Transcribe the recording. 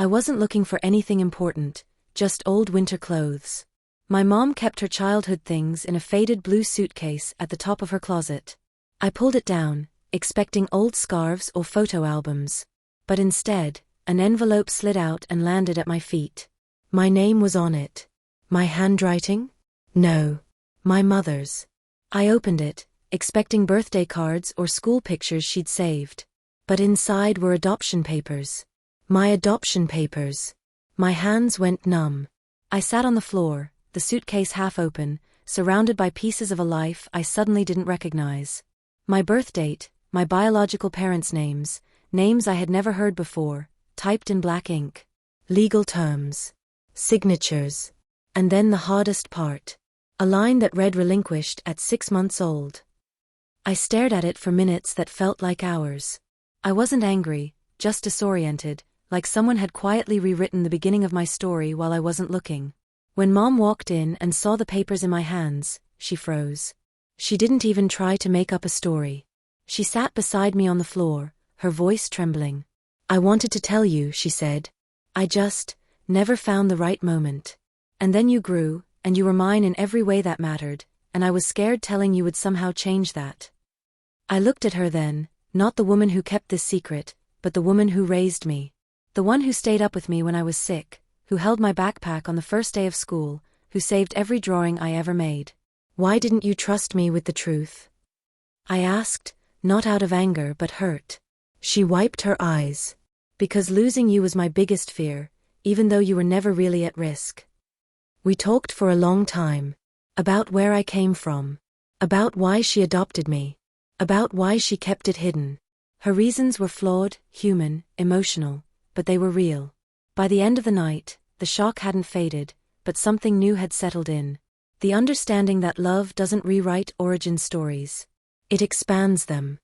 I wasn't looking for anything important, just old winter clothes. My mom kept her childhood things in a faded blue suitcase at the top of her closet. I pulled it down, expecting old scarves or photo albums. But instead, an envelope slid out and landed at my feet. My name was on it. My handwriting? No. My mother's. I opened it, expecting birthday cards or school pictures she'd saved. But inside were adoption papers. My adoption papers. My hands went numb. I sat on the floor, the suitcase half open, surrounded by pieces of a life I suddenly didn't recognize. My birth date, my biological parents' names, names I had never heard before, typed in black ink. Legal terms. Signatures. And then the hardest part. A line that read relinquished at 6 months old. I stared at it for minutes that felt like hours. I wasn't angry, just disoriented, like someone had quietly rewritten the beginning of my story while I wasn't looking. When Mom walked in and saw the papers in my hands, she froze. She didn't even try to make up a story. She sat beside me on the floor, her voice trembling. I wanted to tell you, she said. I just never found the right moment. And then you grew, and you were mine in every way that mattered, and I was scared telling you would somehow change that. I looked at her then, not the woman who kept this secret, but the woman who raised me. The one who stayed up with me when I was sick, who held my backpack on the first day of school, who saved every drawing I ever made. Why didn't you trust me with the truth? I asked, not out of anger but hurt. She wiped her eyes. Because losing you was my biggest fear, even though you were never really at risk. We talked for a long time. About where I came from. About why she adopted me. About why she kept it hidden. Her reasons were flawed, human, emotional, but they were real. By the end of the night, the shock hadn't faded, but something new had settled in. The understanding that love doesn't rewrite origin stories. It expands them.